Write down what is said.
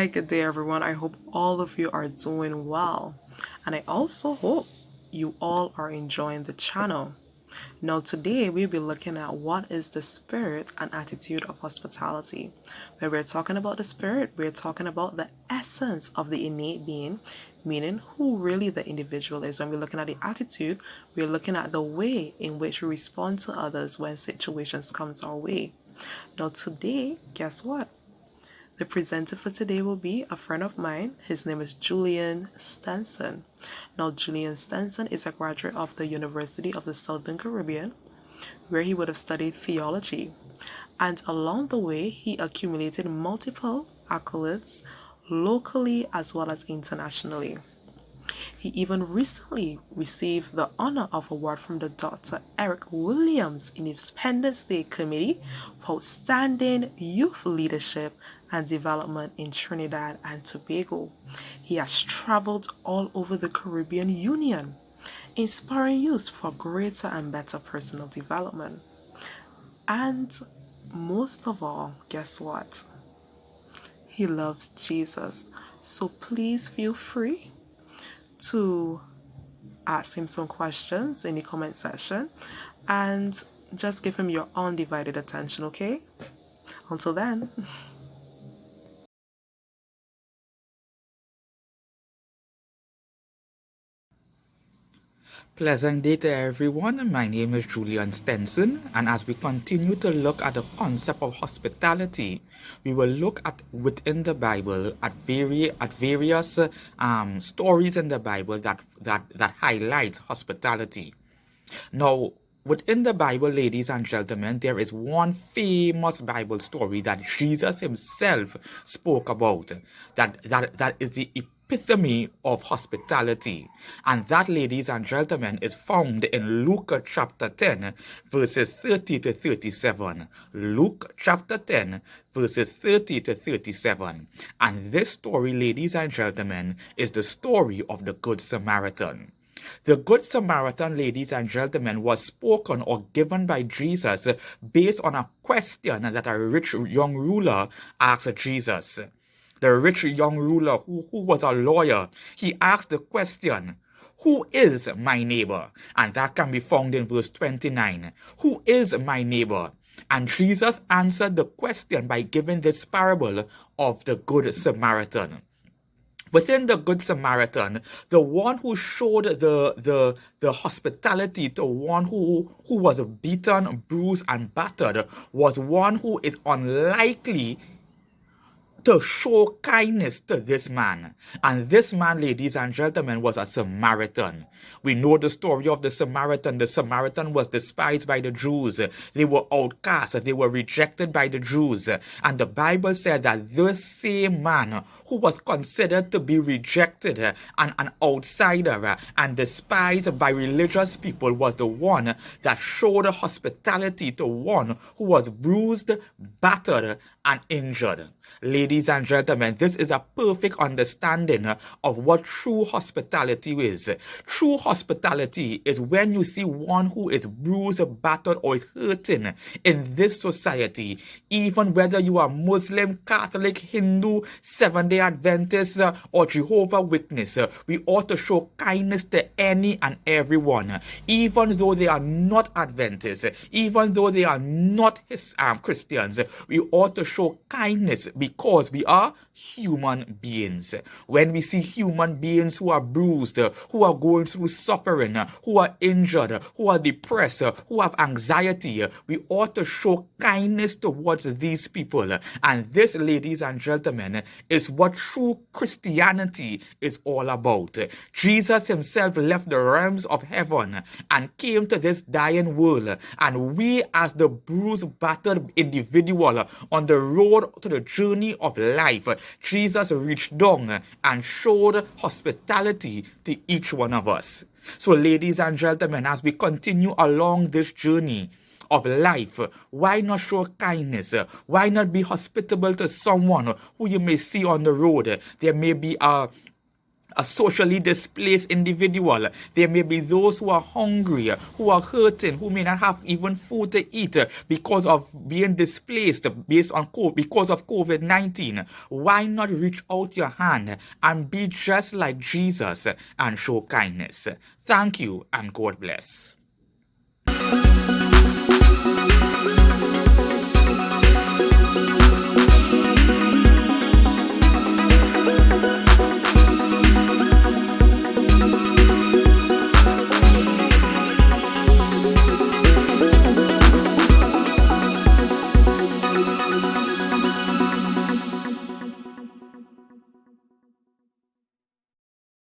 Hi, good day everyone. I hope all of you are doing well. And I also hope you all are enjoying the channel. Now today we'll be looking at what is the spirit and attitude of hospitality. When we're talking about the spirit, we're talking about the essence of the innate being, meaning who really the individual is. When we're looking at the attitude, we're looking at the way in which we respond to others when situations comes our way. Now today, guess what? The presenter for today will be a friend of mine. His name is Julien Stenson. Now, Julien Stenson is a graduate of the University of the Southern Caribbean, where he would have studied theology. And along the way, he accumulated multiple accolades, locally as well as internationally. He even recently received the honor of award from the Dr. Eric Williams Independence Day Committee for outstanding youth leadership and development in Trinidad and Tobago. He has traveled all over the Caribbean Union, inspiring youth for greater and better personal development. And most of all, guess what? He loves Jesus. So please feel free to ask him some questions in the comment section and just give him your undivided attention, okay? Until then. Pleasant day to everyone. My name is Julien Stenson, and as we continue to look at the concept of hospitality, we will look at within the Bible at various stories in the Bible that highlight hospitality. Now, within the Bible, ladies and gentlemen, there is one famous Bible story that Jesus himself spoke about that is the epitome of hospitality. And that, ladies and gentlemen, is found in Luke chapter 10, verses 30 to 37. Luke chapter 10, verses 30 to 37. And this story, ladies and gentlemen, is the story of the Good Samaritan. The Good Samaritan, ladies and gentlemen, was spoken or given by Jesus based on a question that a rich young ruler asked Jesus. The rich young ruler who was a lawyer, he asked the question, who is my neighbor? And that can be found in verse 29. Who is my neighbor? And Jesus answered the question by giving this parable of the Good Samaritan. Within the Good Samaritan, the one who showed the hospitality to one who was beaten, bruised, and battered was one who is unlikely to show kindness to this man. And this man, ladies and gentlemen, was a Samaritan. We know the story of the Samaritan. The Samaritan was despised by the Jews. They were outcast. They were rejected by the Jews. And the Bible said that this same man who was considered to be rejected and an outsider and despised by religious people was the one that showed hospitality to one who was bruised, battered, and injured. Ladies and gentlemen, this is a perfect understanding of what true hospitality is. True hospitality is when you see one who is bruised, battered, or is hurting in this society, even whether you are Muslim, Catholic, Hindu, Seventh-day Adventist, or Jehovah's Witness. We ought to show kindness to any and everyone, even though they are not Adventists, even though they are not Christians. We ought to show kindness because we are human beings. When we see human beings who are bruised, who are going through suffering, who are injured, who are depressed, who have anxiety, we ought to show kindness towards these people. And this, ladies and gentlemen, is what true Christianity is all about. Jesus himself left the realms of heaven and came to this dying world. And we, as the bruised, battered individual on the road to the journey of life, Jesus reached down and showed hospitality to each one of us. So, ladies and gentlemen, as we continue along this journey of life, why not show kindness? Why not be hospitable to someone who you may see on the road? There may be a a socially displaced individual. There may be those who are hungry, who are hurting, who may not have even food to eat because of being displaced because of COVID-19. Why not reach out your hand and be just like Jesus and show kindness? Thank you and God bless.